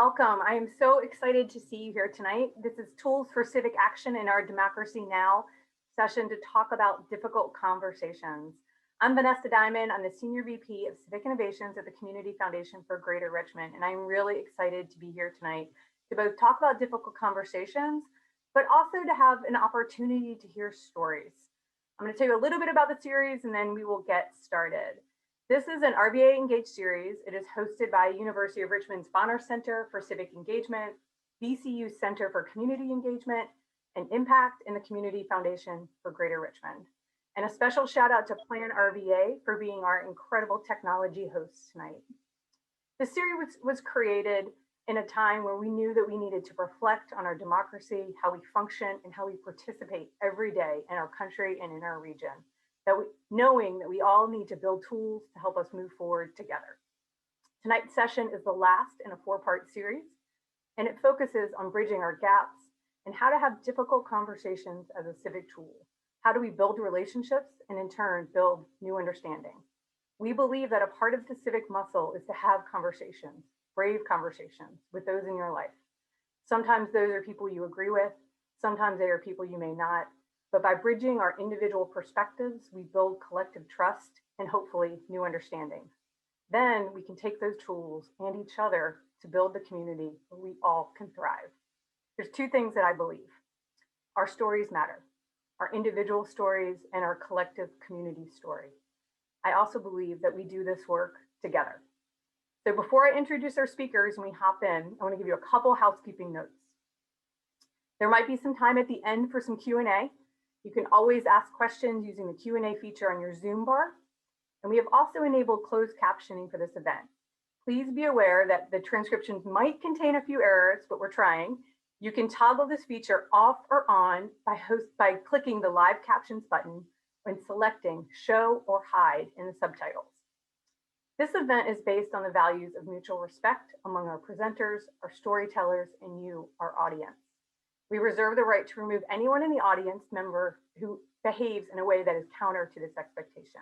welcome. I am so excited to see you here tonight. This is Tools for Civic Action in our Democracy Now! Session to talk about difficult conversations. I'm Vanessa Diamond. I'm the Senior VP of Civic Innovations at the Community Foundation for Greater Richmond, and I'm really excited to be here tonight to both talk about difficult conversations, but also to have an opportunity to hear stories. I'm going to tell you a little bit about the series, and then we will get started. This is an RVA Engage series. It is hosted by University of Richmond's Bonner Center for Civic Engagement, VCU Center for Community Engagement, and Impact in the Community Foundation for Greater Richmond. And a special shout out to Plan RVA for being our incredible technology hosts tonight. The series was created in a time where we knew that we needed to reflect on our democracy, how we function, and how we participate every day in our country and in our region. Knowing that we all need to build tools to help us move forward together. Tonight's session is the last in a 4-part series, and it focuses on bridging our gaps and how to have difficult conversations as a civic tool. How do we build relationships and in turn build new understanding? We believe that a part of the civic muscle is to have conversations, brave conversations with those in your life. Sometimes those are people you agree with, sometimes they are people you may not. But by bridging our individual perspectives, we build collective trust and hopefully new understanding. Then we can take those tools and each other to build the community where we all can thrive. There's 2 things that I believe. Our stories matter, our individual stories and our collective community story. I also believe that we do this work together. So before I introduce our speakers and we hop in, I want to give you a couple housekeeping notes. There might be some time at the end for some Q&A. You can always ask questions using the Q&A feature on your Zoom bar. And we have also enabled closed captioning for this event. Please be aware that the transcriptions might contain a few errors, but we're trying. You can toggle this feature off or on by clicking the live captions button when selecting show or hide in the subtitles. This event is based on the values of mutual respect among our presenters, our storytellers, and you, our audience. We reserve the right to remove anyone in the audience member who behaves in a way that is counter to this expectation.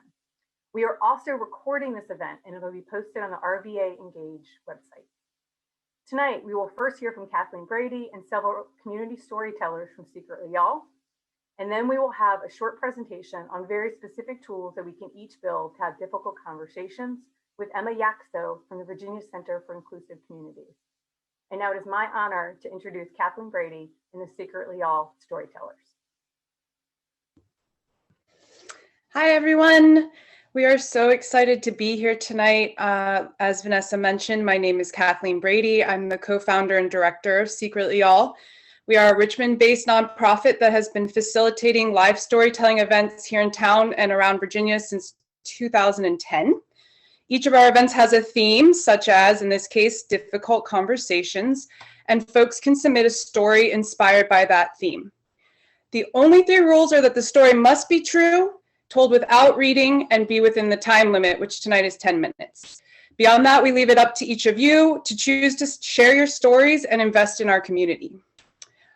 We are also recording this event and it will be posted on the RVA Engage website. Tonight, we will first hear from Kathleen Brady and several community storytellers from Secretly Y'all. And then we will have a short presentation on very specific tools that we can each build to have difficult conversations with Emma Yaxto from the Virginia Center for Inclusive Communities. And now it is my honor to introduce Kathleen Brady and the Secretly Y'all Storytellers. Hi, everyone. We are so excited to be here tonight. As Vanessa mentioned, my name is Kathleen Brady. I'm the co-founder and director of Secretly Y'all. We are a Richmond-based nonprofit that has been facilitating live storytelling events here in town and around Virginia since 2010. Each of our events has a theme, such as, in this case, difficult conversations, and folks can submit a story inspired by that theme. The only 3 rules are that the story must be true, told without reading, and be within the time limit, which tonight is 10 minutes. Beyond that, we leave it up to each of you to choose to share your stories and invest in our community.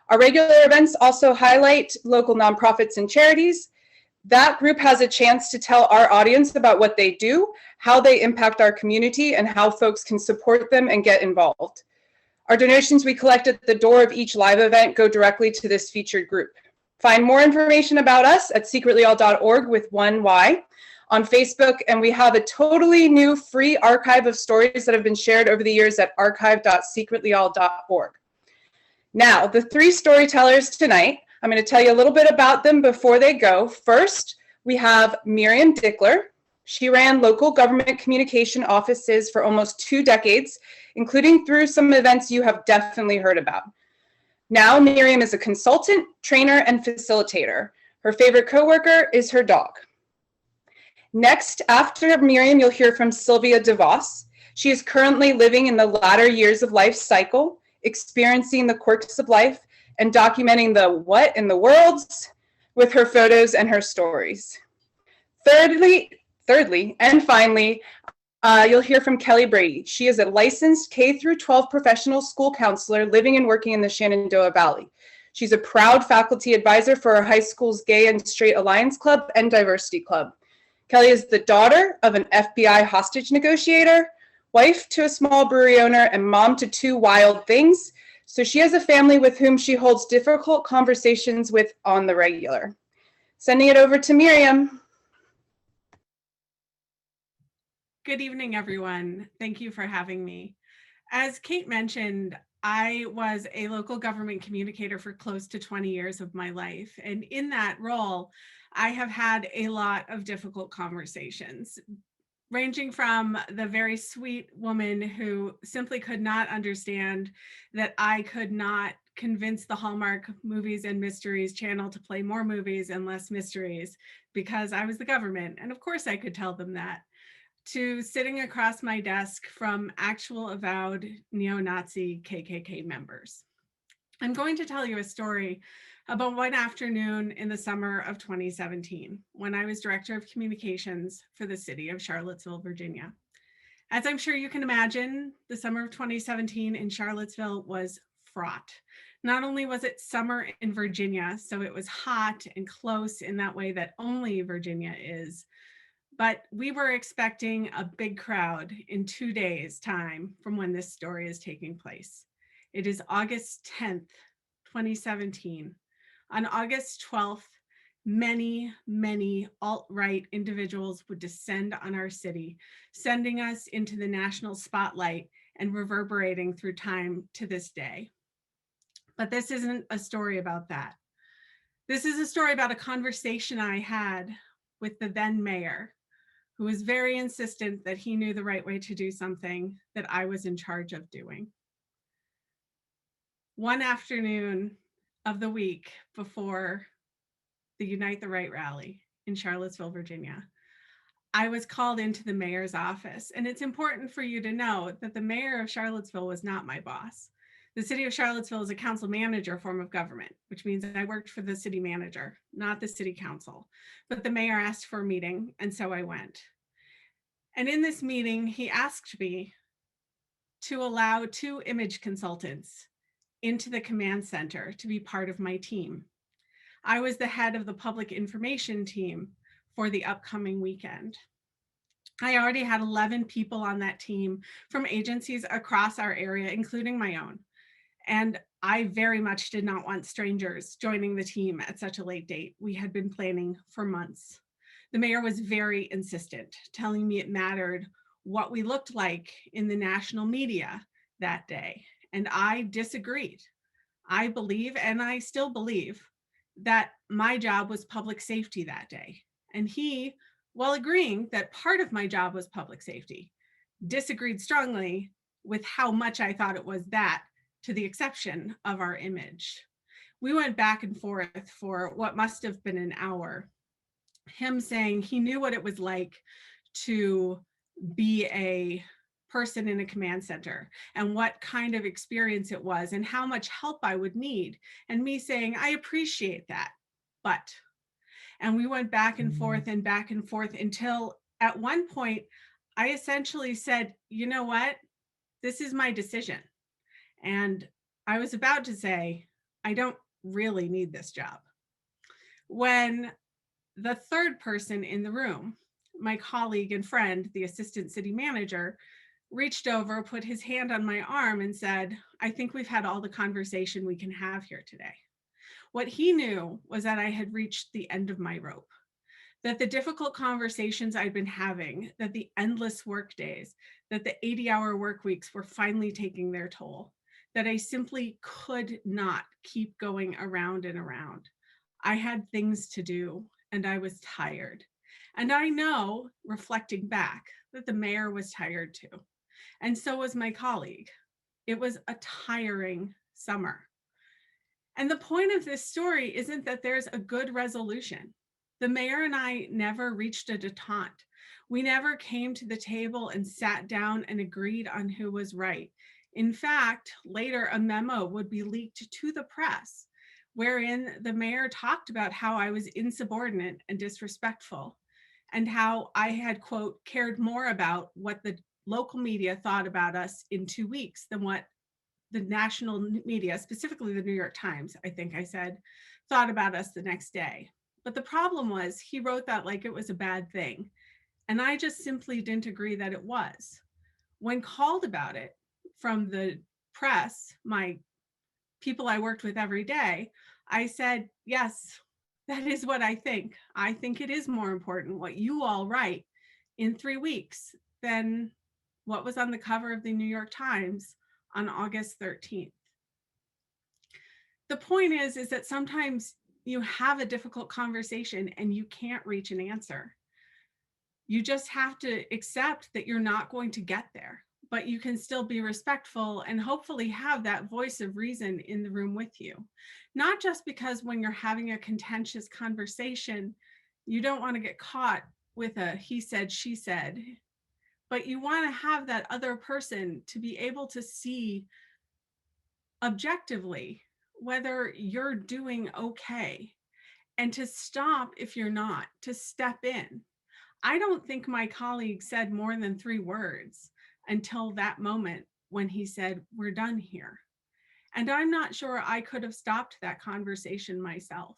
Our regular events also highlight local nonprofits and charities. That group has a chance to tell our audience about what they do, how they impact our community, and how folks can support them and get involved. Our donations we collect at the door of each live event go directly to this featured group. Find more information about us at secretlyall.org with 1 Y on Facebook, and we have a totally new free archive of stories that have been shared over the years at archive.secretlyall.org. Now, the 3 storytellers tonight, I'm going to tell you a little bit about them before they go. First, we have Miriam Dickler. She ran local government communication offices for almost 2 decades, including through some events you have definitely heard about. Now, Miriam is a consultant, trainer, and facilitator. Her favorite coworker is her dog. Next, after Miriam, you'll hear from Sylvia DeVos. She is currently living in the latter years of life cycle, experiencing the quirks of life, and documenting the what in the worlds with her photos and her stories. Thirdly, and finally, you'll hear from Kelly Brady. She is a licensed K-12 professional school counselor living and working in the Shenandoah Valley. She's a proud faculty advisor for our high school's Gay and Straight Alliance Club and Diversity Club. Kelly is the daughter of an FBI hostage negotiator, wife to a small brewery owner, and mom to 2 wild things. So she has a family with whom she holds difficult conversations with on the regular. Sending it over to Miriam. Good evening, everyone. Thank you for having me. As Kate mentioned, I was a local government communicator for close to 20 years of my life. And in that role, I have had a lot of difficult conversations, ranging from the very sweet woman who simply could not understand that I could not convince the Hallmark Movies and Mysteries channel to play more movies and less mysteries because I was the government. And of course I could tell them that, to sitting across my desk from actual avowed neo-Nazi KKK members. I'm going to tell you a story about one afternoon in the summer of 2017, when I was Director of Communications for the city of Charlottesville, Virginia. As I'm sure you can imagine, the summer of 2017 in Charlottesville was fraught. Not only was it summer in Virginia, so it was hot and close in that way that only Virginia is, but we were expecting a big crowd in 2 days' time from when this story is taking place. It is August 10th, 2017. On August 12th, many alt-right individuals would descend on our city, sending us into the national spotlight and reverberating through time to this day. But this isn't a story about that. This is a story about a conversation I had with the then mayor, who was very insistent that he knew the right way to do something that I was in charge of doing. One afternoon of the week before the Unite the Right rally in Charlottesville, Virginia, I was called into the mayor's office. And it's important for you to know that the mayor of Charlottesville was not my boss. The city of Charlottesville is a council manager form of government, which means I worked for the city manager, not the city council. But the mayor asked for a meeting, and so I went. And in this meeting, he asked me to allow 2 image consultants into the command center to be part of my team. I was the head of the public information team for the upcoming weekend. I already had 11 people on that team from agencies across our area, including my own. And I very much did not want strangers joining the team at such a late date. We had been planning for months. The mayor was very insistent, telling me it mattered what we looked like in the national media that day. And I disagreed. I believe, and I still believe, that my job was public safety that day. And he, while agreeing that part of my job was public safety, disagreed strongly with how much I thought it was that, to the exception of our image. We went back and forth for what must have been an hour. Him saying he knew what it was like to be a person in a command center and what kind of experience it was and how much help I would need. And me saying, I appreciate that, but. And we went back and forth until at one point, I essentially said, you know what? This is my decision. And I was about to say, I don't really need this job, when the third person in the room, my colleague and friend, the assistant city manager, reached over, put his hand on my arm and said, I think we've had all the conversation we can have here today. What he knew was that I had reached the end of my rope, that the difficult conversations I'd been having, that the endless work days, that the 80-hour work weeks were finally taking their toll, that I simply could not keep going around and around. I had things to do and I was tired. And I know, reflecting back, that the mayor was tired too. And so was my colleague. It was a tiring summer. And the point of this story isn't that there's a good resolution. The mayor and I never reached a detente. We never came to the table and sat down and agreed on who was right. In fact, later a memo would be leaked to the press, wherein the mayor talked about how I was insubordinate and disrespectful, and how I had, quote, cared more about what the local media thought about us in 2 weeks than what the national media, specifically the New York Times, I think I said, thought about us the next day. But the problem was he wrote that like it was a bad thing. And I just simply didn't agree that it was. When called about it from the press, my people I worked with every day, I said, yes, that is what I think. I think it is more important what you all write in 3 weeks than what was on the cover of the New York Times on August 13th. The point is that sometimes you have a difficult conversation and you can't reach an answer. You just have to accept that you're not going to get there, but you can still be respectful and hopefully have that voice of reason in the room with you. Not just because when you're having a contentious conversation, you don't want to get caught with a he said, she said, but you want to have that other person to be able to see objectively whether you're doing okay, and to stop if you're not, to step in. I don't think my colleague said more than 3 words until that moment when he said, we're done here. And I'm not sure I could have stopped that conversation myself.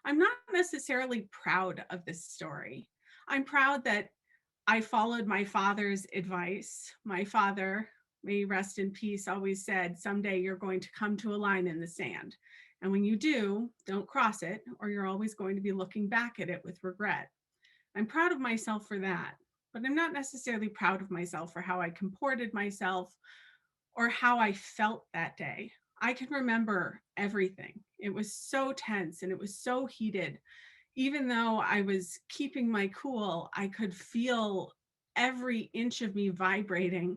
I'm not necessarily proud of this story. I'm proud that I followed my father's advice. My father, may he rest in peace, always said, someday you're going to come to a line in the sand. And when you do, don't cross it, or you're always going to be looking back at it with regret. I'm proud of myself for that, but I'm not necessarily proud of myself for how I comported myself or how I felt that day. I can remember everything. It was so tense and it was so heated. Even though I was keeping my cool, I could feel every inch of me vibrating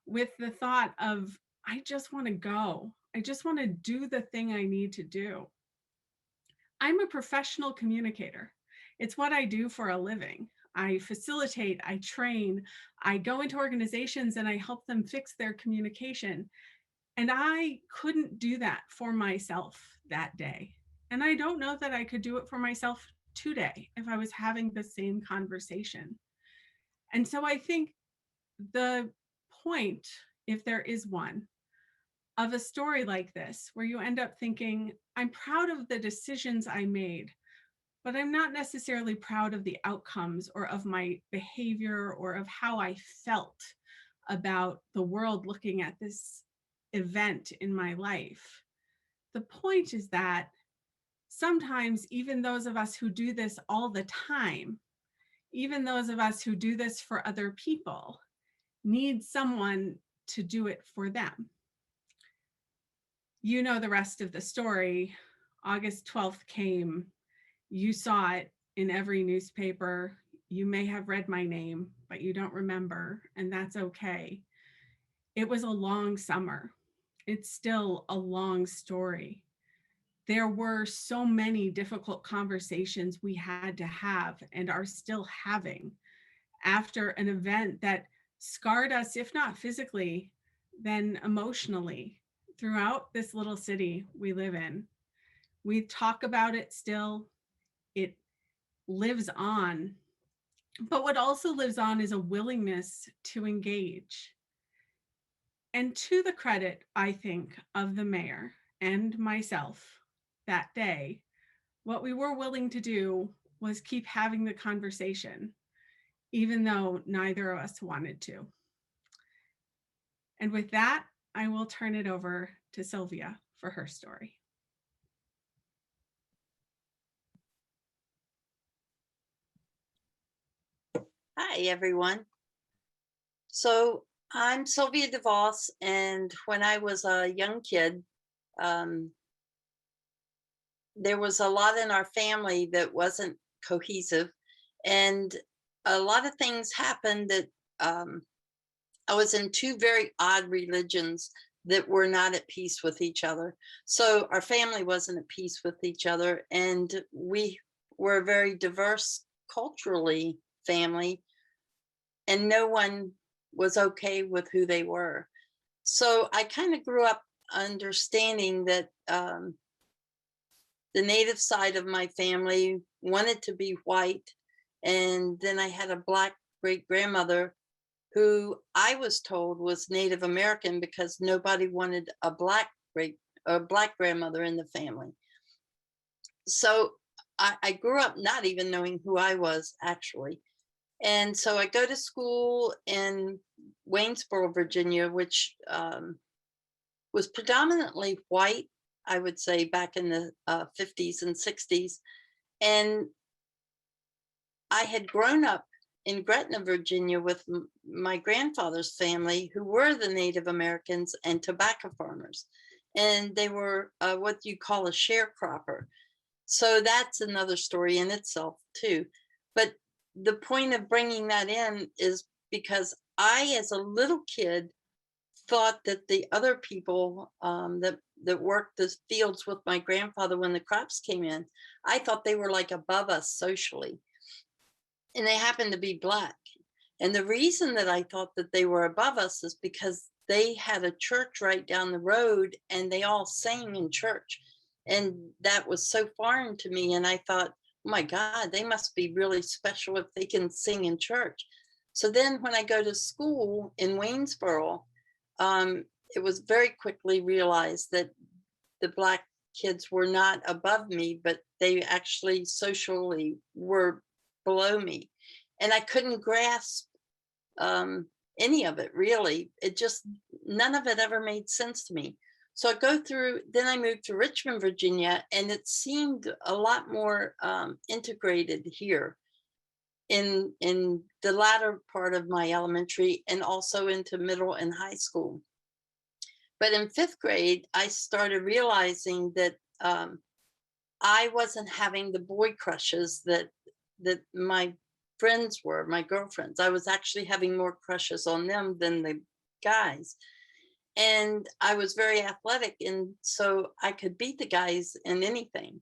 with the thought of, I just want to go. I just want to do the thing I need to do. I'm a professional communicator. It's what I do for a living. I facilitate, I train, I go into organizations and I help them fix their communication. And I couldn't do that for myself that day. And I don't know that I could do it for myself today if I was having the same conversation. And so I think the point, if there is one, of a story like this, where you end up thinking, I'm proud of the decisions I made, but I'm not necessarily proud of the outcomes or of my behavior or of how I felt about the world looking at this event in my life. The point is that sometimes even those of us who do this all the time, even those of us who do this for other people, need someone to do it for them. You know the rest of the story. August 12th came. You saw it in every newspaper. You may have read my name, but you don't remember, and that's okay. It was a long summer. It's still a long story. There were so many difficult conversations we had to have and are still having after an event that scarred us, if not physically, then emotionally, throughout this little city we live in. We talk about it still. It lives on. But what also lives on is a willingness to engage. And to the credit, I think, of the mayor and myself that day, what we were willing to do was keep having the conversation, even though neither of us wanted to. And with that, I will turn it over to Sylvia for her story. Hi, everyone. So I'm Sylvia DeVos, and when I was a young kid, there was a lot in our family that wasn't cohesive, and a lot of things happened that I was in 2 very odd religions that were not at peace with each other. So our family wasn't at peace with each other, and we were a very diverse culturally family, and no one was okay with who they were. So I kind of grew up understanding that the native side of my family wanted to be white, and then I had a Black great-grandmother who I was told was Native American because nobody wanted a Black grandmother in the family. So I grew up not even knowing who I was actually. And so I go to school in Waynesboro, Virginia, which was predominantly white, I would say, back in the 50s and 60s. And I had grown up in Gretna, Virginia, with my grandfather's family, who were the Native Americans and tobacco farmers. And they were what you call a sharecropper. So that's another story in itself, too. But the point of bringing that in is because I, as a little kid, thought that the other people that worked the fields with my grandfather when the crops came in, I thought they were like above us socially. And they happened to be Black. And the reason that I thought that they were above us is because they had a church right down the road and they all sang in church. And that was so foreign to me. And I thought, oh my God, they must be really special if they can sing in church. So then when I go to school in Waynesboro, it was very quickly realized that the Black kids were not above me, but they actually socially were below me. And I couldn't grasp any of it, really. It just, none of it ever made sense to me. So I go through, then I moved to Richmond, Virginia, and it seemed a lot more integrated here in the latter part of my elementary and also into middle and high school. But in 5th grade, I started realizing that I wasn't having the boy crushes that my friends were, my girlfriends. I was actually having more crushes on them than the guys. And I was very athletic, and so I could beat the guys in anything.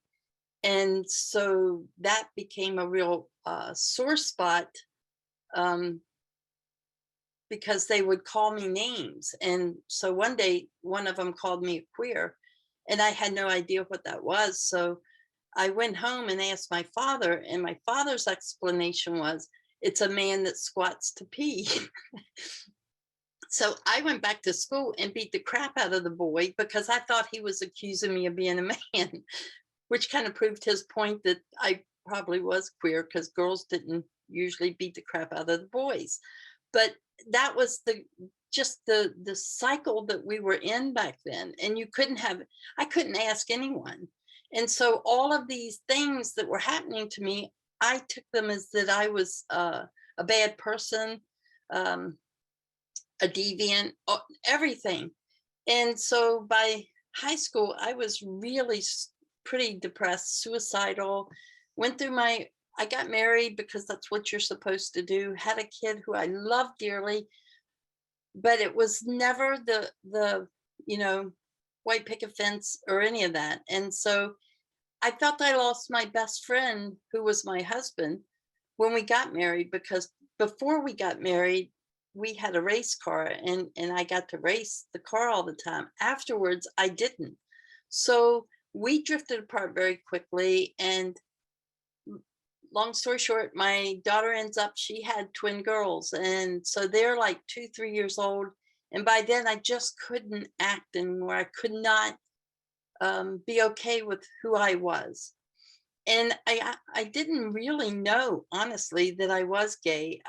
And so that became a real sore spot because they would call me names. And so one day, one of them called me a queer, and I had no idea what that was. So I went home and asked my father, and my father's explanation was, it's a man that squats to pee. So I went back to school and beat the crap out of the boy because I thought he was accusing me of being a man, which kind of proved his point that I probably was queer because girls didn't usually beat the crap out of the boys. But that was just the cycle that we were in back then. And I couldn't ask anyone. And so all of these things that were happening to me, I took them as that I was a bad person, a deviant, everything. And so by high school, I was really pretty depressed, suicidal, I got married because that's what you're supposed to do, had a kid who I loved dearly, but it was never the white picket fence or any of that. And so I felt I lost my best friend, who was my husband, when we got married, because before we got married, we had a race car and I got to race the car all the time. Afterwards, I didn't. So we drifted apart very quickly. And long story short, my daughter ends up, she had twin girls. And so they're like 2-3 years old. And by then I just couldn't act anymore. I could not be okay with who I was. And I didn't really know, honestly, that I was gay.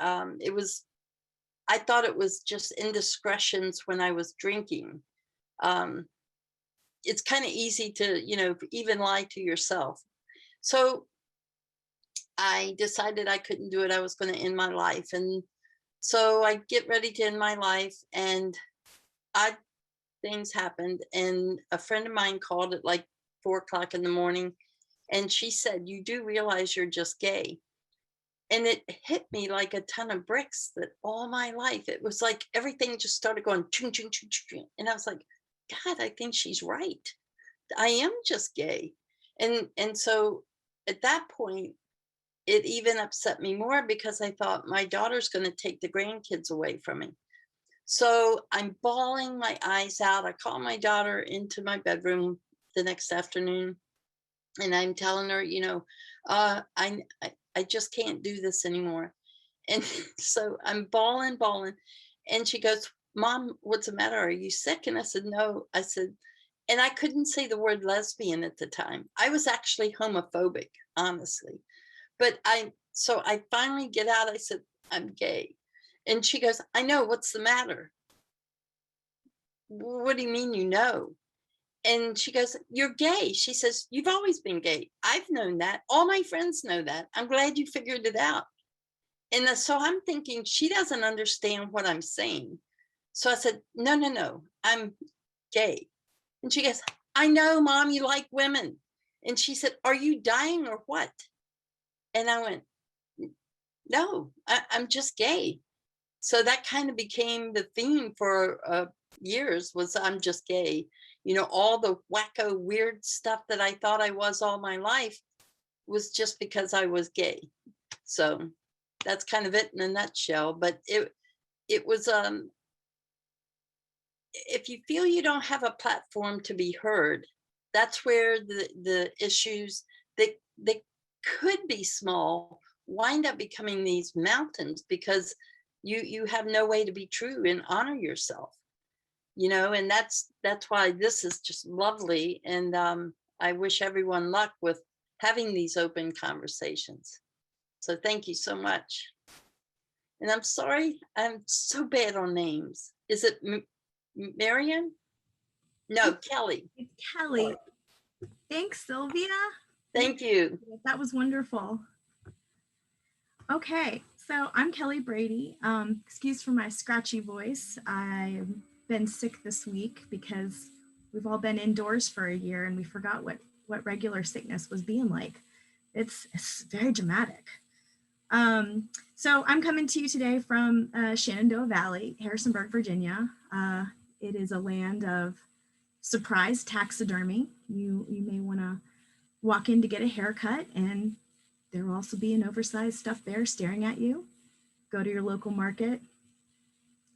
I thought it was just indiscretions when I was drinking. It's kind of easy to, even lie to yourself. So I decided I couldn't do it. I was going to end my life. And so I get ready to end my life, and odd things happened. And a friend of mine called at like 4:00 in the morning. And she said, you do realize you're just gay. And it hit me like a ton of bricks that all my life, it was like everything just started going chung, chung, chung, chung. And I was like, God, I think she's right. I am just gay. And so at that point, it even upset me more because I thought my daughter's going to take the grandkids away from me. So I'm bawling my eyes out. I call my daughter into my bedroom the next afternoon, and I'm telling her, I just can't do this anymore. And so I'm bawling. And she goes, Mom, what's the matter? Are you sick? And I said, no. I said, and I couldn't say the word lesbian at the time. I was actually homophobic, honestly. But so I finally get out. I said, I'm gay. And she goes, I know, what's the matter? What do you mean you know? And she goes, you're gay. She says, you've always been gay. I've known that. All my friends know that. I'm glad you figured it out. And so I'm thinking she doesn't understand what I'm saying. So I said, no, I'm gay. And she goes, I know, Mom, you like women. And she said, are you dying or what? And I went, no, I'm just gay. So that kind of became the theme for years, was I'm just gay. You know, all the wacko weird stuff that I thought I was all my life was just because I was gay. So that's kind of it in a nutshell. But it was, if you feel you don't have a platform to be heard, that's where the issues that could be small wind up becoming these mountains, because you have no way to be true and honor yourself, you know. And that's why this is just lovely. And I wish everyone luck with having these open conversations. So thank you so much. And I'm sorry, I'm so bad on names. Is it Miriam? No, Kelly. It's Kelly. Thanks, Sylvia. Thank you. That was wonderful. Okay, so I'm Kelly Brady. Excuse for my scratchy voice. I've been sick this week because we've all been indoors for a year and we forgot what regular sickness was being like. It's very dramatic. So I'm coming to you today from Shenandoah Valley, Harrisonburg, Virginia. It is a land of surprise taxidermy. You may want to walk in to get a haircut and there will also be an oversized stuffed bear staring at you. Go to your local market,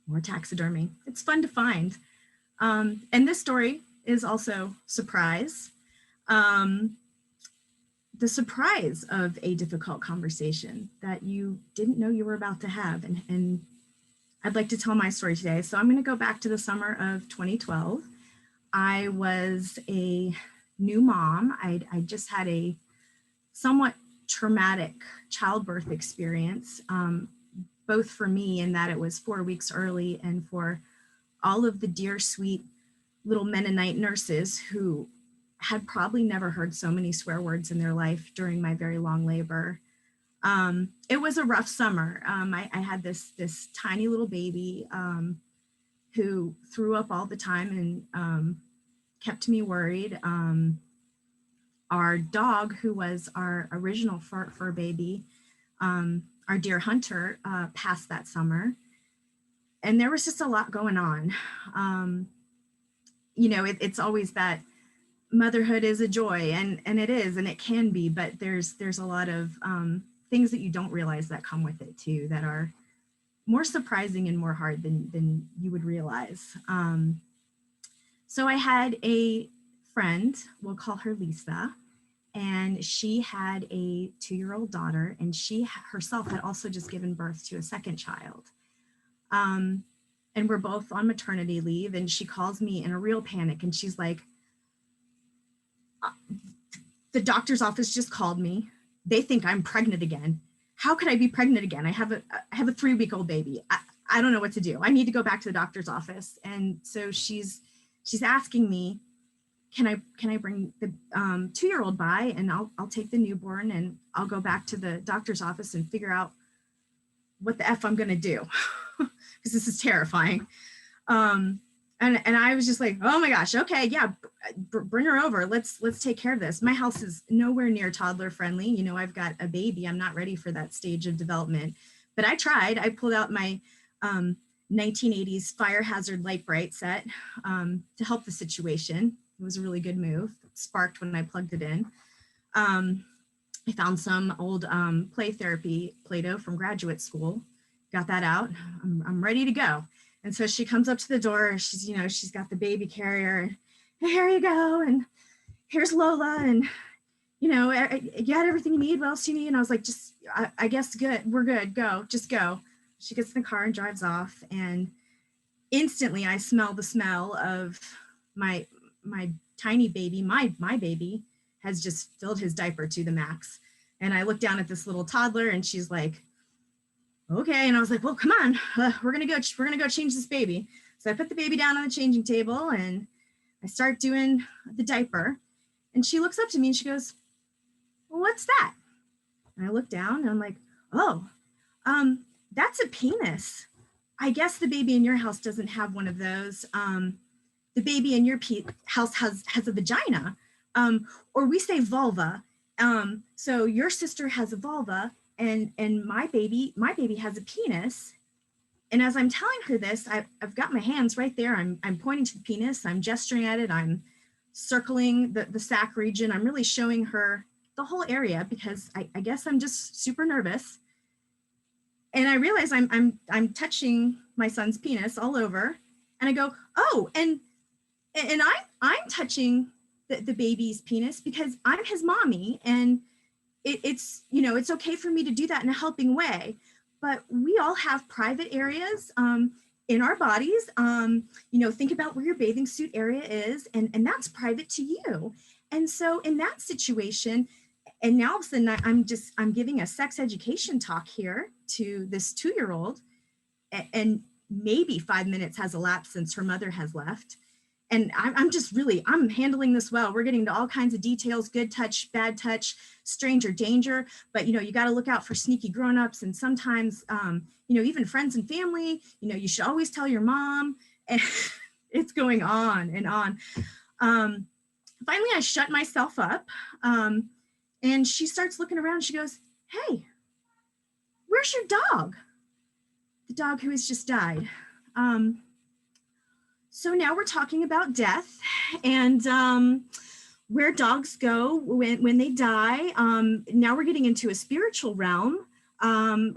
more taxidermy. It's fun to find. And this story is also surprise. The surprise of a difficult conversation that you didn't know you were about to have. And I'd like to tell my story today. So I'm going to go back to the summer of 2012. I was a new mom. I just had a somewhat traumatic childbirth experience, both for me in that it was 4 weeks early, and for all of the dear, sweet little Mennonite nurses who had probably never heard so many swear words in their life during my very long labor. It was a rough summer. I had this tiny little baby who threw up all the time and kept me worried. Our dog, who was our original fur baby, our dear Hunter, passed that summer. And there was just a lot going on. You know, it's always that motherhood is a joy, and it is, and it can be, but there's a lot of things that you don't realize that come with it too, that are more surprising and more hard than you would realize. So I had a friend, we'll call her Lisa, and she had a 2-year-old daughter, and she herself had also just given birth to a second child. And we're both on maternity leave, and she calls me in a real panic, and she's like, the doctor's office just called me. They think I'm pregnant again. How could I be pregnant again? I have a 3-week-old baby. I don't know what to do. I need to go back to the doctor's office. And so she's asking me, can I bring the 2-year-old by, and I'll take the newborn, and I'll go back to the doctor's office and figure out what the F I'm gonna do, because this is terrifying. And I was just like, oh my gosh, okay, yeah, bring her over. Let's take care of this. My house is nowhere near toddler friendly. You know, I've got a baby. I'm not ready for that stage of development. But I tried. I pulled out my 1980s fire hazard light bright set to help the situation. It was a really good move. It sparked when I plugged it in. I found some old play therapy Play-Doh from graduate school. Got that out. I'm ready to go. And so she comes up to the door. She's got the baby carrier. And, here you go. And here's Lola. And, you got everything you need. What else do you need? And I was like, I guess good. We're good. Go. Just go. She gets in the car and drives off. And instantly I smell the smell of my tiny baby. My baby has just filled his diaper to the max. And I look down at this little toddler, and she's like, okay. And I was like, well, come on, we're gonna go change this baby. So I put the baby down on the changing table and I start doing the diaper. And she looks up to me and she goes, well, what's that? And I look down and I'm like, oh, that's a penis. I guess the baby in your house doesn't have one of those. The baby in your house has a vagina, or we say vulva. So your sister has a vulva, and my baby has a penis. And as I'm telling her this, I've got my hands right there. I'm pointing to the penis. I'm gesturing at it. I'm circling the sac region. I'm really showing her the whole area because I guess I'm just super nervous. And I realize I'm touching my son's penis all over. And I go, oh, and I'm touching the baby's penis because I'm his mommy, and it's it's okay for me to do that in a helping way. But we all have private areas in our bodies. Think about where your bathing suit area is, and that's private to you. And so in that situation, and now all of a sudden I'm giving a sex education talk here to this 2-year-old, and maybe 5 minutes has elapsed since her mother has left. And I'm handling this well. We're getting to all kinds of details, good touch, bad touch, stranger danger. But, you got to look out for sneaky grownups. And sometimes, even friends and family, you should always tell your mom. And it's going on and on. Finally, I shut myself up. And she starts looking around. She goes, hey, where's your dog? The dog who has just died. So now we're talking about death and where dogs go when they die. Now we're getting into a spiritual realm, and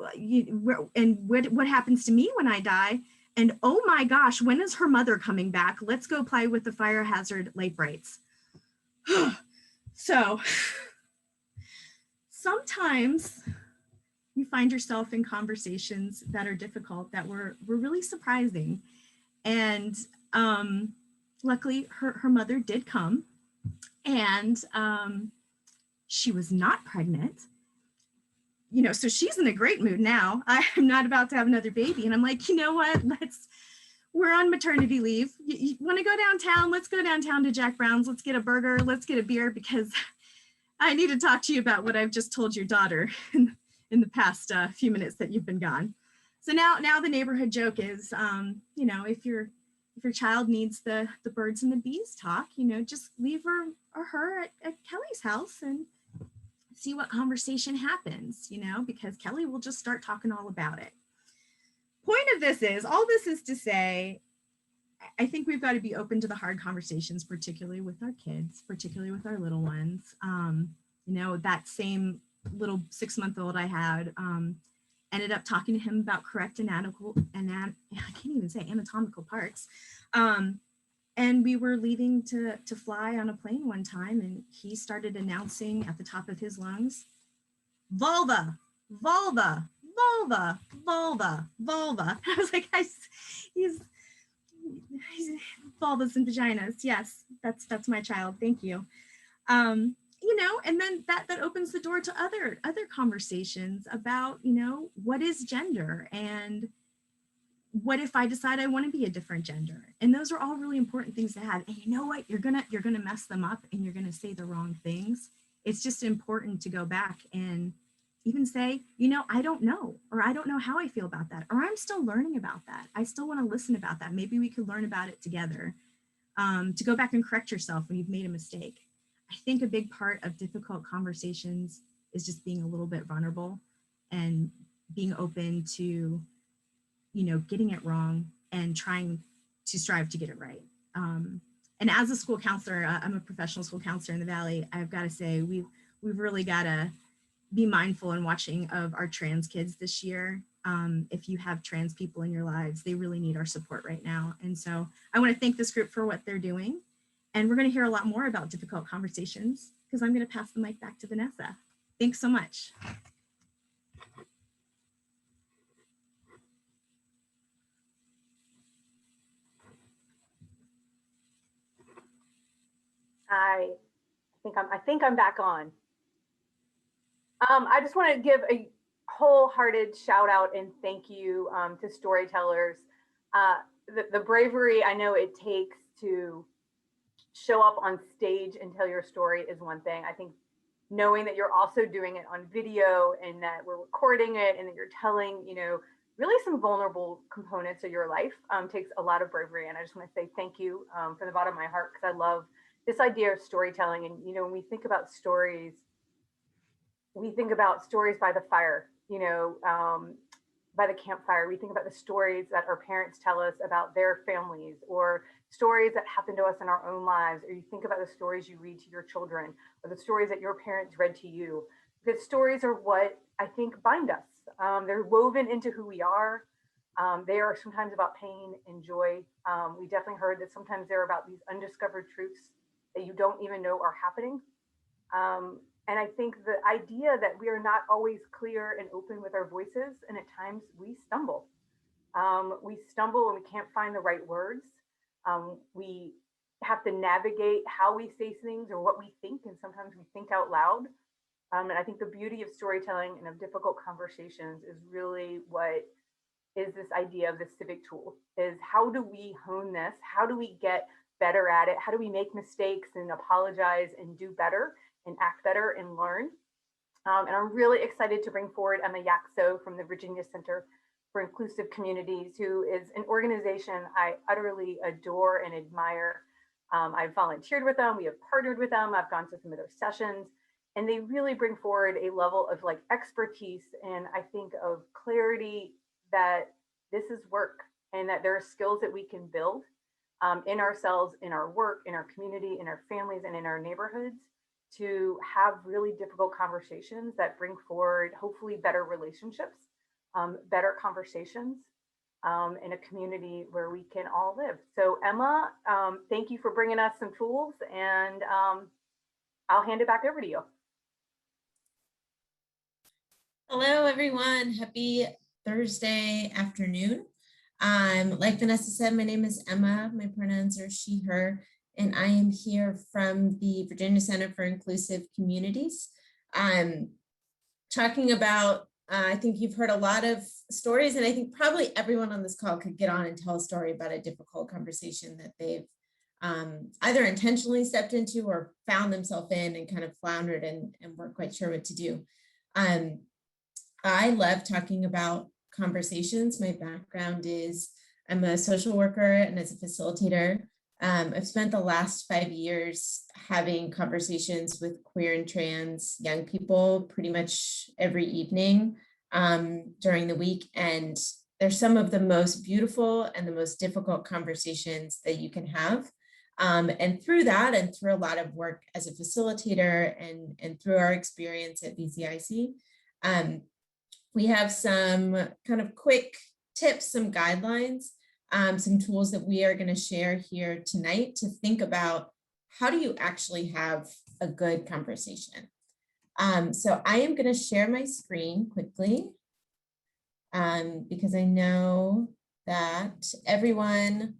what happens to me when I die. And oh my gosh, when is her mother coming back? Let's go play with the fire hazard light brights. So sometimes you find yourself in conversations that are difficult, that were really surprising. And luckily her mother did come, and she was not pregnant, so she's in a great mood now. I'm not about to have another baby. And I'm like, you know what, we're on maternity leave. You want to go downtown? Let's go downtown to Jack Brown's. Let's get a burger. Let's get a beer, because I need to talk to you about what I've just told your daughter in the past few minutes that you've been gone. So now the neighborhood joke is, if your child needs the birds and the bees talk, just leave her or her at Kelly's house and see what conversation happens, because Kelly will just start talking all about it. Point of this is, all this is to say, I think we've got to be open to the hard conversations, particularly with our kids, particularly with our little ones. That same little 6-month-old I had, ended up talking to him about correct anatomical parts. And we were leaving to fly on a plane one time, and he started announcing at the top of his lungs, vulva, vulva, vulva, vulva, vulva. I was like, he's vulvas and vaginas. Yes, that's my child. Thank you. And then that opens the door to other conversations about, what is gender, and what if I decide I want to be a different gender? And those are all really important things to have. And you know what? You're gonna mess them up, and you're gonna say the wrong things. It's just important to go back and even say, I don't know, or I don't know how I feel about that, or I'm still learning about that. I still want to listen about that. Maybe we could learn about it together. To go back and correct yourself when you've made a mistake. I think a big part of difficult conversations is just being a little bit vulnerable and being open to, getting it wrong and trying to strive to get it right. And as a school counselor, I'm a professional school counselor in the Valley. I've got to say, we've really got to be mindful and watching of our trans kids this year. If you have trans people in your lives, they really need our support right now. And so I want to thank this group for what they're doing. And we're going to hear a lot more about difficult conversations, because I'm going to pass the mic back to Vanessa. Thanks so much. I think I'm back on. I just want to give wholehearted shout out and thank you to Storytellers. The bravery I know it takes to show up on stage and tell your story is one thing. I think knowing that you're also doing it on video and that we're recording it and that you're telling, really some vulnerable components of your life takes a lot of bravery. And I just want to say thank you from the bottom of my heart, because I love this idea of storytelling. And, when we think about stories, we think about stories by the fire, by the campfire. We think about the stories that our parents tell us about their families, or stories that happen to us in our own lives, or you think about the stories you read to your children, or the stories that your parents read to you. Because stories are what I think bind us. They're woven into who we are. They are sometimes about pain and joy. We definitely heard that sometimes they're about these undiscovered truths that you don't even know are happening. And I think the idea that we are not always clear and open with our voices, and at times we stumble. We stumble and we can't find the right words. We have to navigate how we say things or what we think, and sometimes we think out loud. And I think the beauty of storytelling and of difficult conversations is really what is this idea of the civic tool, is how do we hone this? How do we get better at it? How do we make mistakes and apologize and do better and act better and learn? And I'm really excited to bring forward Emma Yaxo from the Virginia Center for Inclusive Communities, who is an organization I utterly adore and admire. I've volunteered with them, we have partnered with them, I've gone to some of their sessions, and they really bring forward a level of expertise and I think of clarity that this is work, and that there are skills that we can build in ourselves, in our work, in our community, in our families, and in our neighborhoods, to have really difficult conversations that bring forward hopefully better relationships, better conversations in a community where we can all live. So Emma, thank you for bringing us some tools, and I'll hand it back over to you. Hello, everyone. Happy Thursday afternoon. Like Vanessa said, my name is Emma. My pronouns are she, her, and I am here from the Virginia Center for Inclusive Communities. Talking about, I think you've heard a lot of stories, and I think probably everyone on this call could get on and tell a story about a difficult conversation that they've either intentionally stepped into or found themselves in and kind of floundered and weren't quite sure what to do. I love talking about conversations. My background is I'm a social worker and as a facilitator. I've spent the last 5 years having conversations with queer and trans young people pretty much every evening during the week. And they're some of the most beautiful and the most difficult conversations that you can have. And through that, and through a lot of work as a facilitator and through our experience at VCIC, we have some kind of quick tips, some guidelines, some tools that we are going to share here tonight to think about how do you actually have a good conversation. So I am going to share my screen quickly because I know that everyone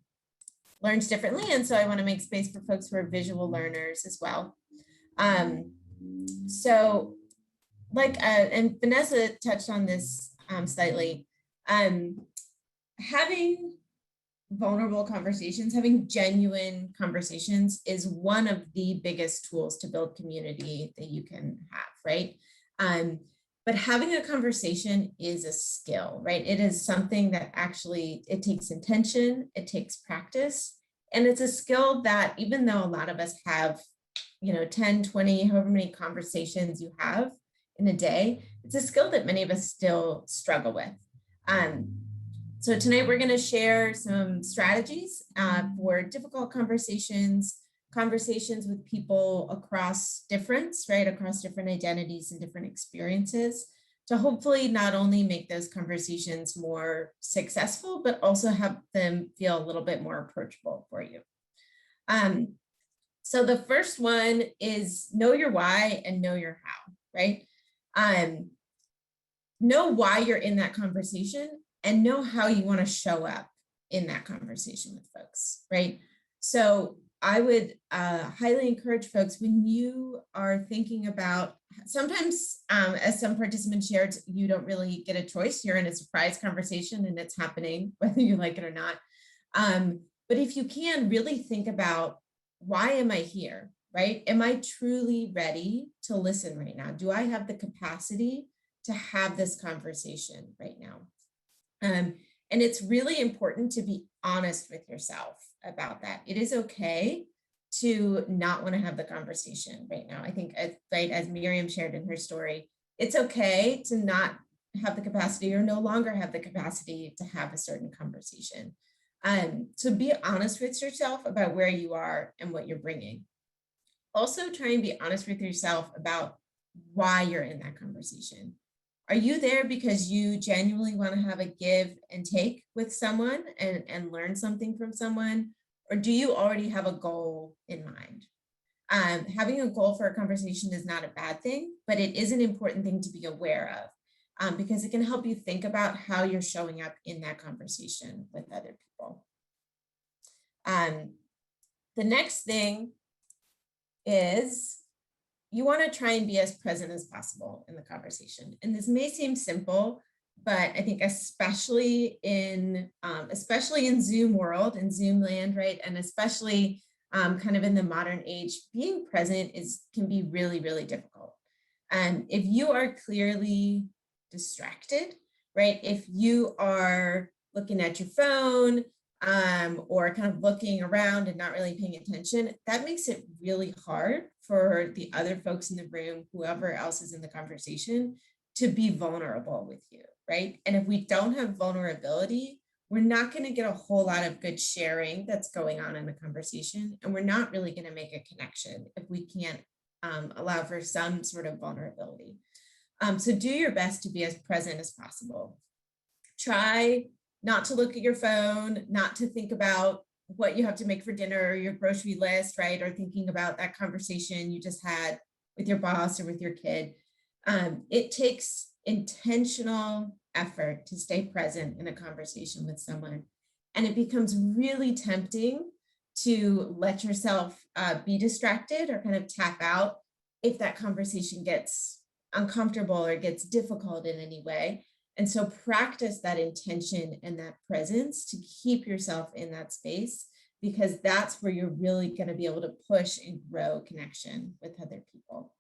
learns differently. And so I want to make space for folks who are visual learners as well. So and Vanessa touched on this slightly, having vulnerable conversations, having genuine conversations is one of the biggest tools to build community that you can have, right? But having a conversation is a skill, right? It is something that actually, it takes intention, it takes practice, and it's a skill that even though a lot of us have, 10, 20, however many conversations you have in a day, it's a skill that many of us still struggle with. So tonight we're going to share some strategies for difficult conversations with people across difference, right? Across different identities and different experiences, to hopefully not only make those conversations more successful, but also have them feel a little bit more approachable for you. So the first one is know your why and know your how, right? Know why you're in that conversation and know how you want to show up in that conversation with folks, right? So I would highly encourage folks, when you are thinking about, sometimes as some participants shared, you don't really get a choice. You're in a surprise conversation and it's happening whether you like it or not. But if you can really think about, why am I here, right? Am I truly ready to listen right now? Do I have the capacity to have this conversation right now? And it's really important to be honest with yourself about that. It is okay to not want to have the conversation right now. I think, right, as Miriam shared in her story, it's okay to not have the capacity or no longer have the capacity to have a certain conversation. So be honest with yourself about where you are and what you're bringing. Also try and be honest with yourself about why you're in that conversation. Are you there because you genuinely want to have a give and take with someone and learn something from someone? Or do you already have a goal in mind? Having a goal for a conversation is not a bad thing, but it is an important thing to be aware of because it can help you think about how you're showing up in that conversation with other people. The next thing is, you want to try and be as present as possible in the conversation. And this may seem simple, but I think especially in Zoom world and Zoom land, right? And especially kind of in the modern age, being present can be really, really difficult. If you are clearly distracted, right? If you are looking at your phone, or kind of looking around and not really paying attention, that makes it really hard for the other folks in the room, whoever else is in the conversation, to be vulnerable with you, right? And if we don't have vulnerability, we're not going to get a whole lot of good sharing that's going on in the conversation, and we're not really going to make a connection if we can't allow for some sort of vulnerability. So do your best to be as present as possible. Try not to look at your phone, not to think about what you have to make for dinner or your grocery list, right? Or thinking about that conversation you just had with your boss or with your kid. It takes intentional effort to stay present in a conversation with someone. And it becomes really tempting to let yourself be distracted or kind of tap out if that conversation gets uncomfortable or gets difficult in any way. And so practice that intention and that presence to keep yourself in that space, because that's where you're really going to be able to push and grow connection with other people.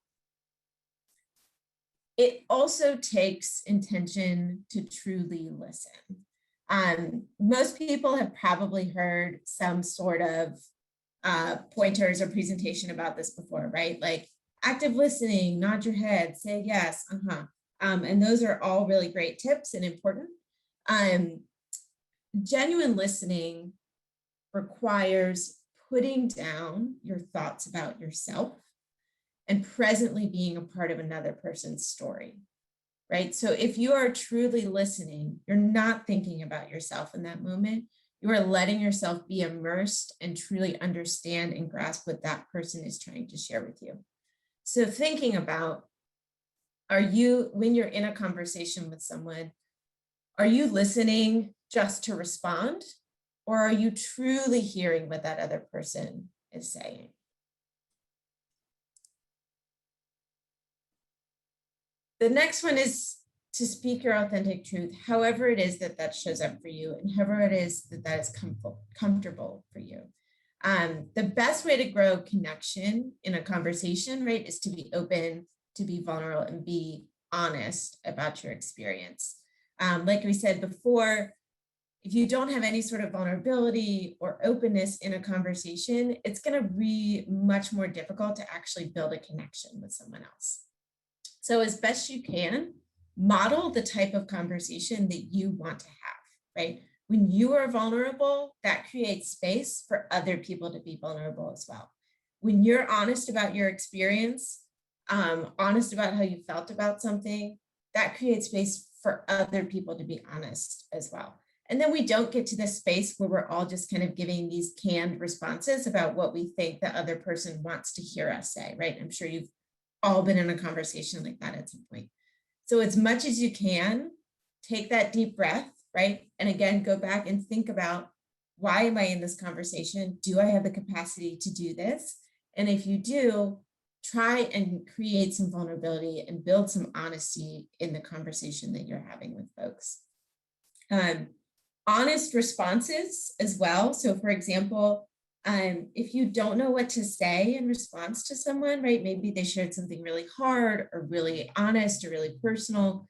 It also takes intention to truly listen. Most people have probably heard some sort of pointers or presentation about this before, right? Like active listening, nod your head, say yes, and those are all really great tips and important. Genuine listening requires putting down your thoughts about yourself and presently being a part of another person's story, right? So if you are truly listening, you're not thinking about yourself in that moment. You are letting yourself be immersed and truly understand and grasp what that person is trying to share with you. So thinking about, when you're in a conversation with someone, are you listening just to respond, or are you truly hearing what that other person is saying? The next one is to speak your authentic truth, however it is that shows up for you, and however it is that is comfortable for you. The best way to grow connection in a conversation, right, is to be open, to be vulnerable, and be honest about your experience. Like we said before, if you don't have any sort of vulnerability or openness in a conversation, it's going to be much more difficult to actually build a connection with someone else. So as best you can, model the type of conversation that you want to have, right? When you are vulnerable, that creates space for other people to be vulnerable as well. When you're honest about your experience, honest about how you felt about something, that creates space for other people to be honest as well. And then we don't get to this space where we're all just kind of giving these canned responses about what we think the other person wants to hear us say, right? I'm sure you've all been in a conversation like that at some point. So as much as you can, take that deep breath, right? And again, go back and think about, why am I in this conversation? Do I have the capacity to do this? And if you do, try and create some vulnerability and build some honesty in the conversation that you're having with folks. Honest responses as well. So for example, if you don't know what to say in response to someone, right? Maybe they shared something really hard or really honest or really personal.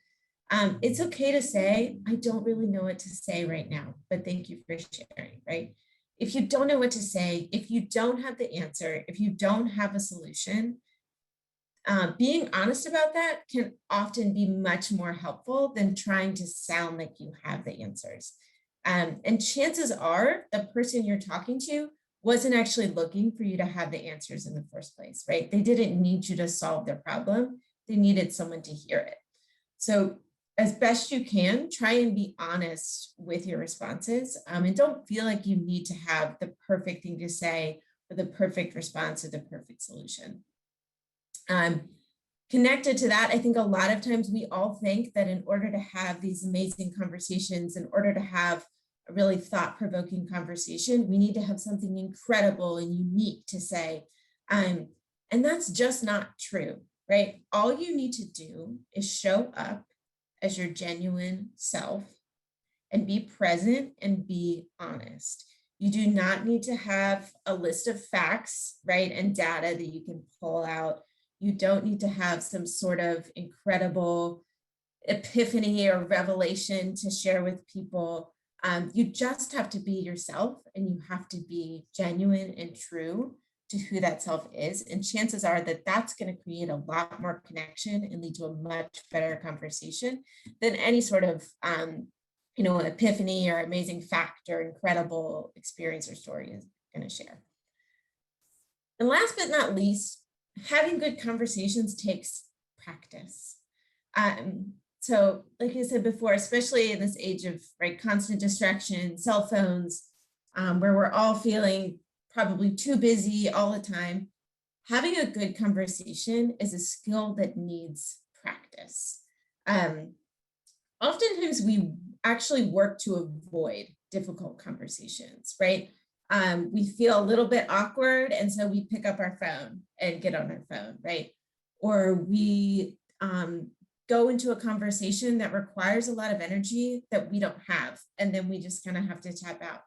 It's okay to say, I don't really know what to say right now, but thank you for sharing, right? If you don't know what to say, if you don't have the answer, if you don't have a solution, being honest about that can often be much more helpful than trying to sound like you have the answers. And chances are the person you're talking to wasn't actually looking for you to have the answers in the first place, right? They didn't need you to solve their problem. They needed someone to hear it. So as best you can, try and be honest with your responses, and don't feel like you need to have the perfect thing to say or the perfect response or the perfect solution. Connected to that, I think a lot of times we all think that in order to have these amazing conversations, in order to have a really thought-provoking conversation, we need to have something incredible and unique to say. And that's just not true, right? All you need to do is show up as your genuine self and be present and be honest. You do not need to have a list of facts, right, and data that you can pull out. You don't need to have some sort of incredible epiphany or revelation to share with people. You just have to be yourself, and you have to be genuine and true to who that self is. And chances are that that's going to create a lot more connection and lead to a much better conversation than any sort of epiphany or amazing fact or incredible experience or story is going to share. And last but not least, having good conversations takes practice. So like I said before, especially in this age of constant distraction, cell phones, where we're all feeling probably too busy all the time, having a good conversation is a skill that needs practice. Oftentimes we actually work to avoid difficult conversations, right? We feel a little bit awkward, and so we pick up our phone and get on our phone, right? Or we go into a conversation that requires a lot of energy that we don't have, and then we just kind of have to tap out.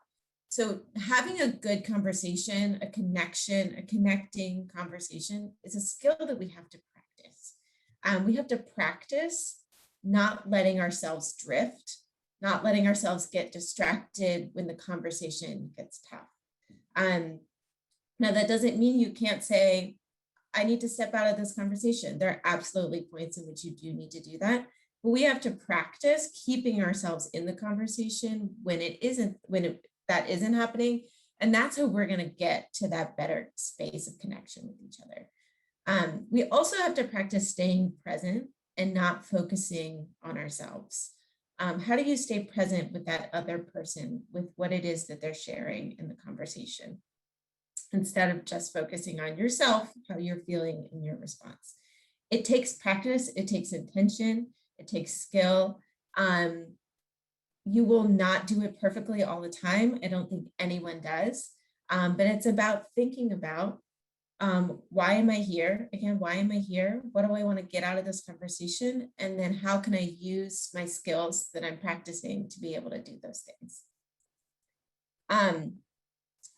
So having a good conversation, a connection, a connecting conversation is a skill that we have to practice. We have to practice not letting ourselves drift, not letting ourselves get distracted when the conversation gets tough. Now that doesn't mean you can't say, I need to step out of this conversation. There are absolutely points in which you do need to do that, but we have to practice keeping ourselves in the conversation when that isn't happening. And that's how we're going to get to that better space of connection with each other. We also have to practice staying present and not focusing on ourselves. How do you stay present with that other person, with what it is that they're sharing in the conversation, instead of just focusing on yourself, how you're feeling in your response? It takes practice, it takes intention, it takes skill. You will not do it perfectly all the time. I don't think anyone does, but it's about thinking about why am I here? Again, why am I here? What do I want to get out of this conversation? And then how can I use my skills that I'm practicing to be able to do those things?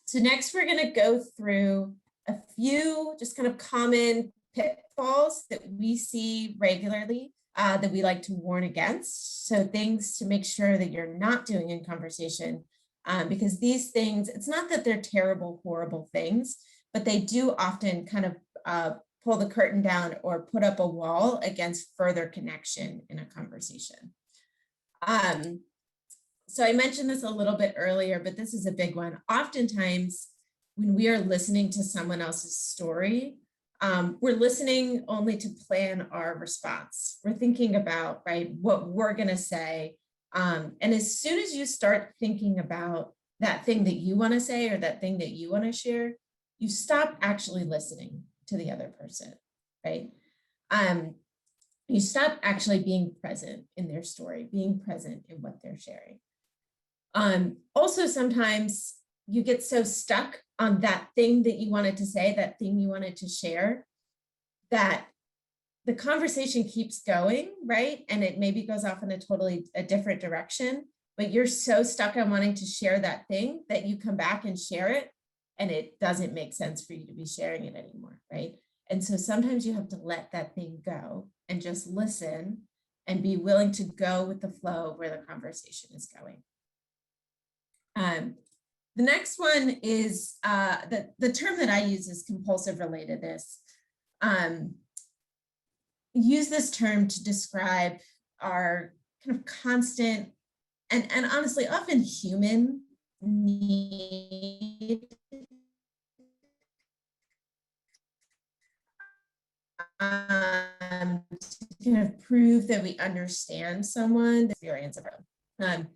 So next we're going to go through a few just kind of common pitfalls that we see regularly that we like to warn against. So things to make sure that you're not doing in conversation, because these things, it's not that they're terrible, horrible things, but they do often kind of pull the curtain down or put up a wall against further connection in a conversation. So I mentioned this a little bit earlier, but this is a big one. Oftentimes, when we are listening to someone else's story, we're listening only to plan our response. We're thinking about, right, what we're going to say. And as soon as you start thinking about that thing that you want to say or that thing that you want to share, you stop actually listening to the other person, right? You stop actually being present in their story, being present in what they're sharing. Also, sometimes you get so stuck on that thing that you wanted to say, that thing you wanted to share, that the conversation keeps going, right? And it maybe goes off in a different direction, but you're so stuck on wanting to share that thing that you come back and share it, and it doesn't make sense for you to be sharing it anymore, right? And so sometimes you have to let that thing go and just listen and be willing to go with the flow of where the conversation is going. The next one is, the term that I use is compulsive relatedness. Use this term to describe our kind of constant and honestly often human need to kind of prove that we understand someone's experience of them.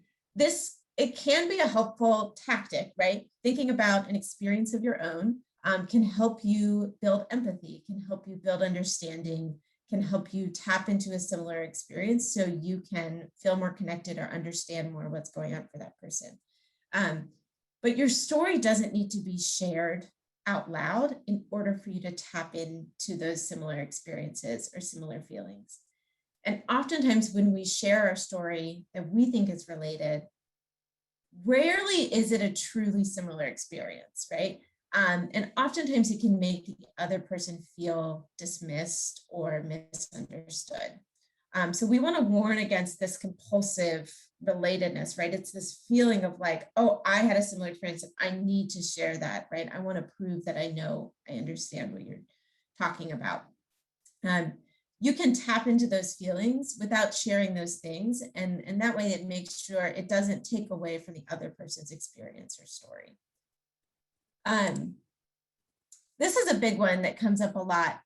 It can be a helpful tactic, right? Thinking about an experience of your own can help you build empathy, can help you build understanding, can help you tap into a similar experience so you can feel more connected or understand more what's going on for that person. But your story doesn't need to be shared out loud in order for you to tap into those similar experiences or similar feelings. And oftentimes when we share our story that we think is related, rarely is it a truly similar experience, right? And oftentimes it can make the other person feel dismissed or misunderstood. So we want to warn against this compulsive relatedness, right? It's this feeling of like, oh, I had a similar experience and I need to share that, right? I want to prove that I know, I understand what you're talking about. You can tap into those feelings without sharing those things. And that way it makes sure it doesn't take away from the other person's experience or story. This is a big one that comes up a lot.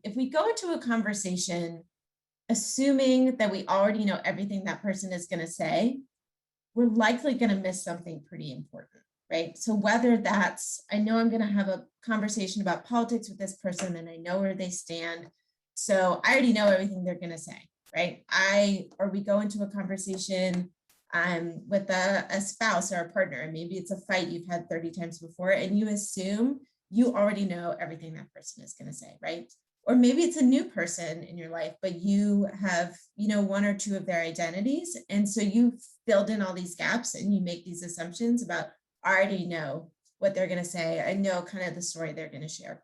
If we go into a conversation assuming that we already know everything that person is going to say, we're likely going to miss something pretty important, right? So whether that's, I know I'm going to have a conversation about politics with this person and I know where they stand, so I already know everything they're going to say, right? Or we go into a conversation with a spouse or a partner, and maybe it's a fight you've had 30 times before, and you assume you already know everything that person is going to say, right? Or maybe it's a new person in your life, but you have, one or two of their identities. And so you filled in all these gaps and you make these assumptions about, I already know what they're going to say. I know kind of the story they're going to share.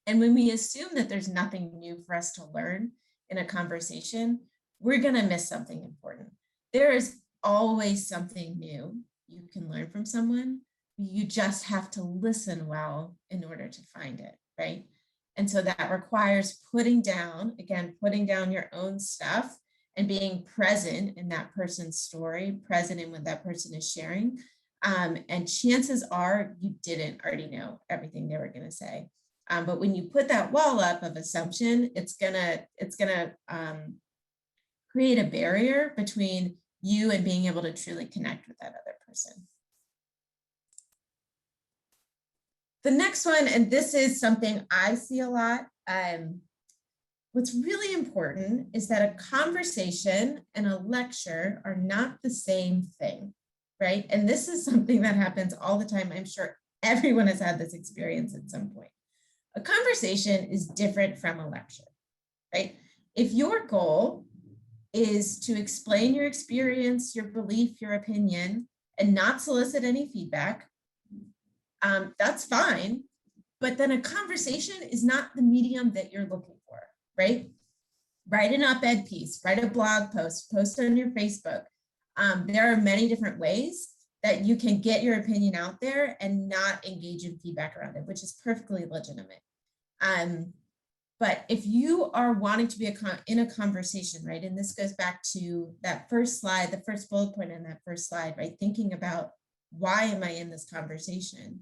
And when we assume that there's nothing new for us to learn in a conversation, we're going to miss something important. There is always something new you can learn from someone. You just have to listen well in order to find it, right? And so that requires putting down your own stuff and being present in that person's story, present in what that person is sharing. And chances are you didn't already know everything they were going to say. But when you put that wall up of assumption, it's gonna create a barrier between you and being able to truly connect with that other person. The next one, and this is something I see a lot, what's really important is that a conversation and a lecture are not the same thing, right? And this is something that happens all the time. I'm sure everyone has had this experience at some point. A conversation is different from a lecture, right? If your goal is to explain your experience, your belief, your opinion, and not solicit any feedback, that's fine. But then a conversation is not the medium that you're looking for, right? Write an op-ed piece, write a blog post, post on your Facebook. There are many different ways that you can get your opinion out there and not engage in feedback around it, which is perfectly legitimate. But if you are wanting to be in a conversation, right, and this goes back to that first slide, the first bullet point in that first slide, right, thinking about why am I in this conversation?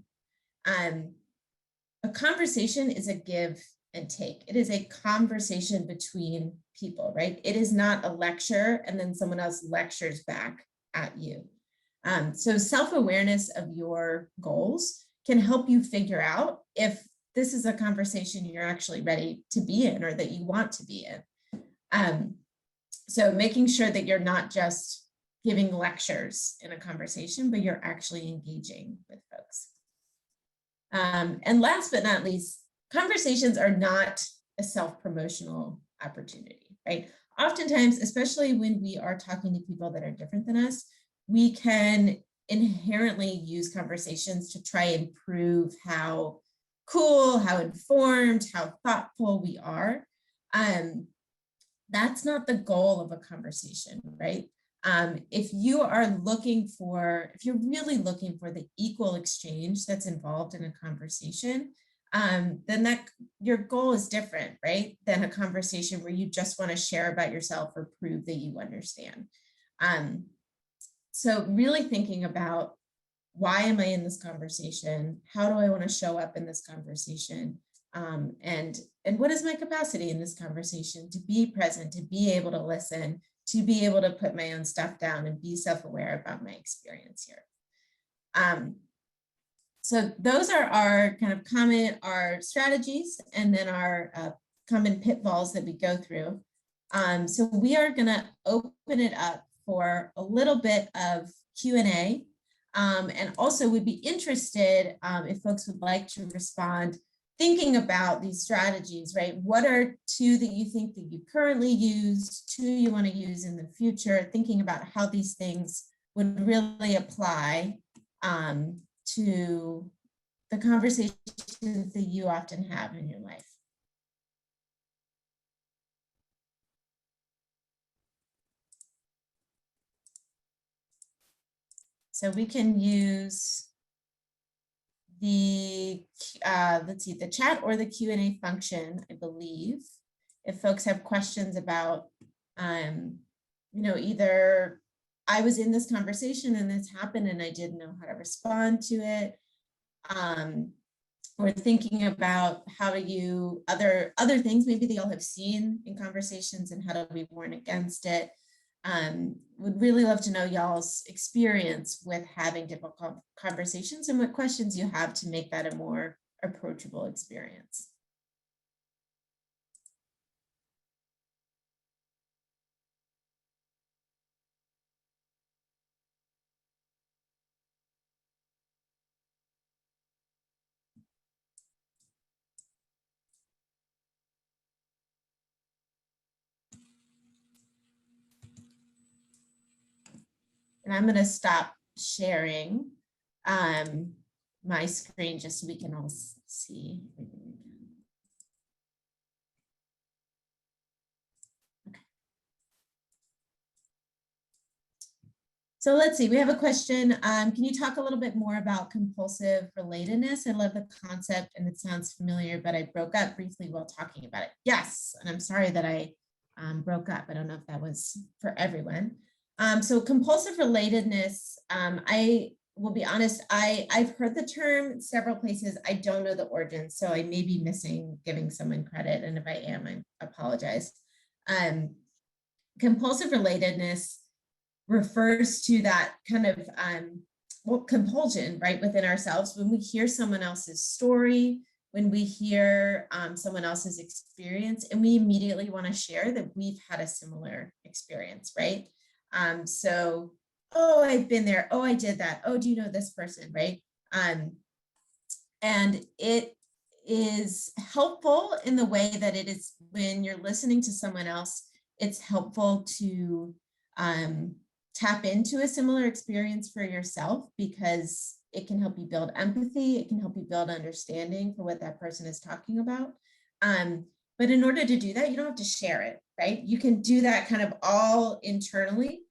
A conversation is a give and take. It is a conversation between people, right? It is not a lecture and then someone else lectures back at you. So self-awareness of your goals can help you figure out if this is a conversation you're actually ready to be in or that you want to be in. So making sure that you're not just giving lectures in a conversation, but you're actually engaging with folks. And last but not least, conversations are not a self-promotional opportunity, right? Oftentimes, especially when we are talking to people that are different than us, we can inherently use conversations to try and prove how cool, how informed, how thoughtful we are. That's not the goal of a conversation, right? If you are looking for, if you're really looking for the equal exchange that's involved in a conversation, then your goal is different, right? Than a conversation where you just want to share about yourself or prove that you understand. So really thinking about, why am I in this conversation? How do I want to show up in this conversation? And what is my capacity in this conversation to be present, to be able to listen, to be able to put my own stuff down and be self-aware about my experience here. So those are our our strategies, and then our common pitfalls that we go through. So we are gonna open it up for a little bit of Q&A. And also would be interested if folks would like to respond, thinking about these strategies, right? What are 2 that you think that you currently use, 2 you want to use in the future, thinking about how these things would really apply to the conversations that you often have in your life. So we can use the, the chat or the Q&A function, I believe, if folks have questions about, either I was in this conversation and this happened and I didn't know how to respond to it, or thinking about how do you, other things maybe they all have seen in conversations and how do we warn against it. Would really love to know y'all's experience with having difficult conversations and what questions you have to make that a more approachable experience. And I'm going to stop sharing my screen just so we can all see. Okay. So let's see, we have a question. Can you talk a little bit more about compulsive relatedness? I love the concept and it sounds familiar, but I broke up briefly while talking about it. Yes, and I'm sorry that I broke up. I don't know if that was for everyone. So compulsive relatedness, I will be honest, I've heard the term several places. I don't know the origin, so I may be missing giving someone credit. And if I am, I apologize. Compulsive relatedness refers to that kind of compulsion, right, within ourselves. When we hear someone else's story, when we hear someone else's experience, and we immediately want to share that we've had a similar experience, right? So, oh, I've been there. Oh, I did that. Oh, do you know this person, right? And it is helpful in the way that it is when you're listening to someone else, it's helpful to tap into a similar experience for yourself, because it can help you build empathy. It can help you build understanding for what that person is talking about. But in order to do that, you don't have to share it, right? You can do that kind of all internally.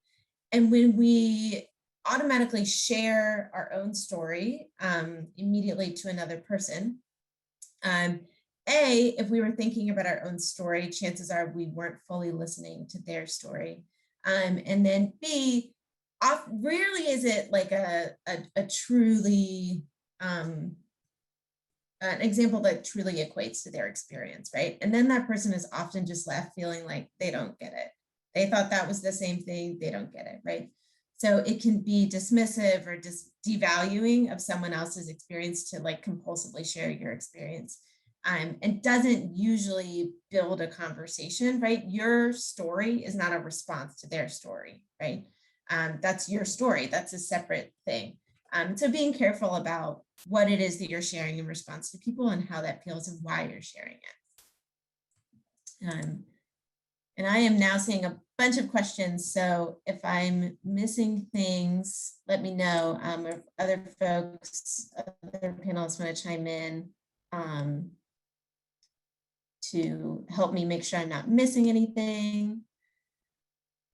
And when we automatically share our own story immediately to another person, if we were thinking about our own story, chances are we weren't fully listening to their story. And then B, rarely is it like a truly, an example that truly equates to their experience, right? And then that person is often just left feeling like they don't get it. They thought that was the same thing, they don't get it, right? So it can be dismissive or just devaluing of someone else's experience to like compulsively share your experience. And doesn't usually build a conversation, right? Your story is not a response to their story, right? That's your story. That's a separate thing. So being careful about what it is that you're sharing in response to people and how that feels and why you're sharing it. And I am now seeing a bunch of questions. So if I'm missing things, let me know. If other folks, other panelists want to chime in to help me make sure I'm not missing anything.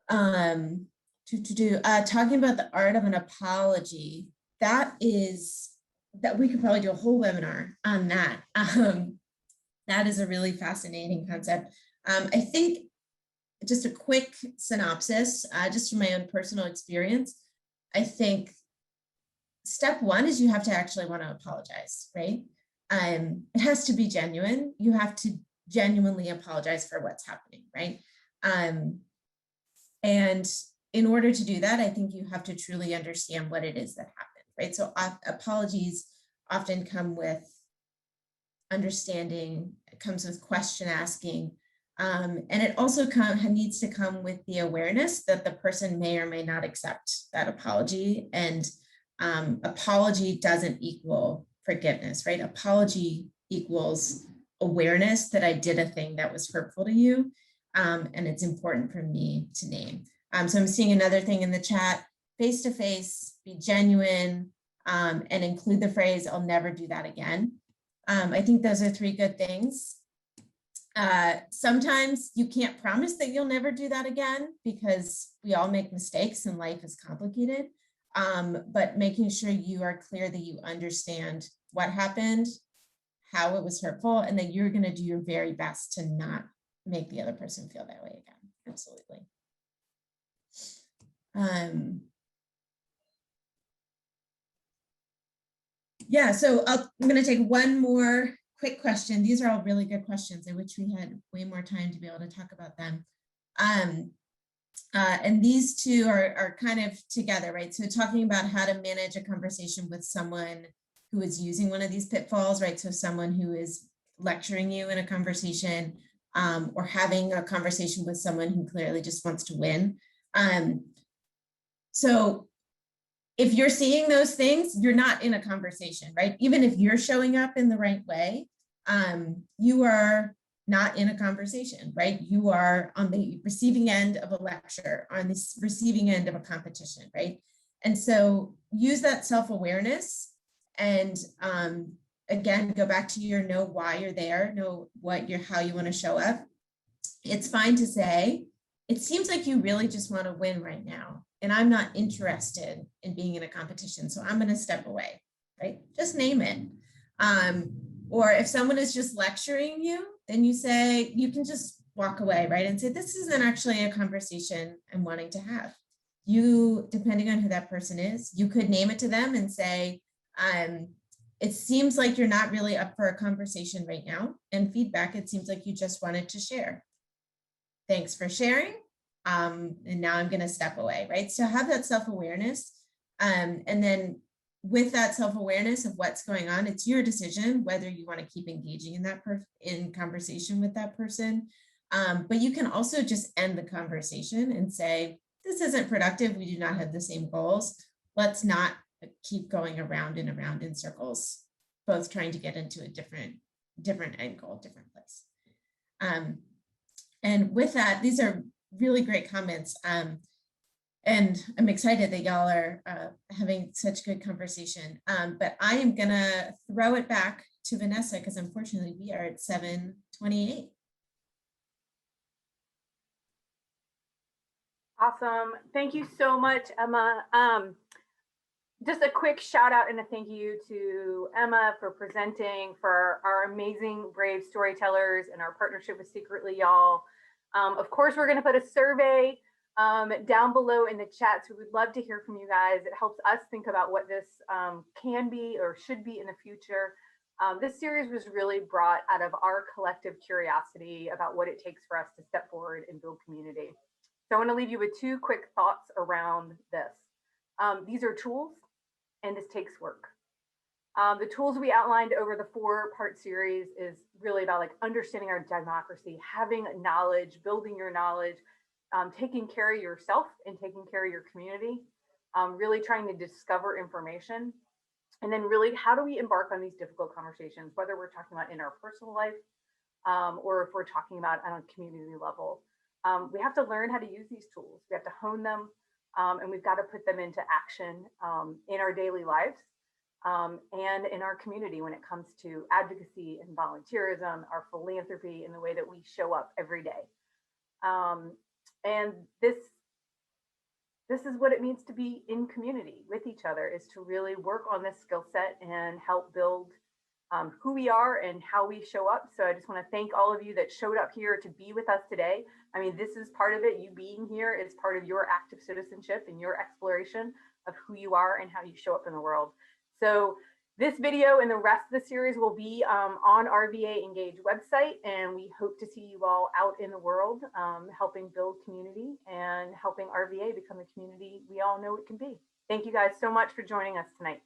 Talking about the art of an apology, that we could probably do a whole webinar on that. That is a really fascinating concept. I think just a quick synopsis, just from my own personal experience, I think step one is you have to actually want to apologize, right? It has to be genuine. You have to genuinely apologize for what's happening, right? And in order to do that, I think you have to truly understand what it is that happened, right? So apologies often come with understanding, it comes with question asking, and it also needs to come with the awareness that the person may or may not accept that apology. And apology doesn't equal forgiveness, right? Apology equals awareness that I did a thing that was hurtful to you. And it's important for me to name. So I'm seeing another thing in the chat, face-to-face, be genuine, and include the phrase, I'll never do that again. I think those are three good things. Sometimes you can't promise that you'll never do that again because we all make mistakes and life is complicated. But making sure you are clear that you understand what happened, how it was hurtful, and that you're going to do your very best to not make the other person feel that way again. Absolutely. Yeah, so I'm going to take one more quick question. These are all really good questions. I wish we had way more time to be able to talk about them. And these two are kind of together, right? So talking about how to manage a conversation with someone who is using one of these pitfalls, right? So someone who is lecturing you in a conversation, or having a conversation with someone who clearly just wants to win. So if you're seeing those things, you're not in a conversation, right? Even if you're showing up in the right way, you are not in a conversation, right? You are on the receiving end of a lecture, on the receiving end of a competition, right? And so use that self-awareness and again, go back to your know why you're there, know how you want to show up. It's fine to say, it seems like you really just want to win right now. And I'm not interested in being in a competition. So I'm going to step away, right? Just name it. Or if someone is just lecturing you, then you say, you can just walk away, right? And say, this isn't actually a conversation I'm wanting to have. You, depending on who that person is, you could name it to them and say, it seems like you're not really up for a conversation right now. And feedback, it seems like you just wanted to share. Thanks for sharing. And now I'm going to step away, right? So have that self-awareness. And then with that self-awareness of what's going on, it's your decision whether you want to keep engaging in that in conversation with that person. But you can also just end the conversation and say, this isn't productive. We do not have the same goals. Let's not keep going around and around in circles, both trying to get into a different end goal, different place. And with that, these are really great comments. And I'm excited that y'all are having such good conversation. But I am gonna throw it back to Vanessa because unfortunately we are at 7:28. Awesome. Thank you so much, Emma. Just a quick shout out and a thank you to Emma for presenting, for our amazing brave storytellers and our partnership with Secretly Y'all. Of course, we're going to put a survey down below in the chat. So we'd love to hear from you guys. It helps us think about what this can be or should be in the future. This series was really brought out of our collective curiosity about what it takes for us to step forward and build community. So I want to leave you with two quick thoughts around this. These are tools, and this takes work. The tools we outlined over the 4-part series is really about like understanding our democracy, having knowledge, building your knowledge, taking care of yourself and taking care of your community, really trying to discover information. And then really, how do we embark on these difficult conversations, whether we're talking about in our personal life or if we're talking about on a community level. We have to learn how to use these tools. We have to hone them, and we've got to put them into action in our daily lives and in our community when it comes to advocacy and volunteerism, our philanthropy, and the way that we show up every day. And this is what it means to be in community with each other, is to really work on this skill set and help build who we are and how we show up. So I just want to thank all of you that showed up here to be with us today. I mean, this is part of it. You being here is part of your active citizenship and your exploration of who you are and how you show up in the world. So this video and the rest of the series will be on RVA Engage website, and we hope to see you all out in the world helping build community and helping RVA become the community we all know it can be. Thank you guys so much for joining us tonight.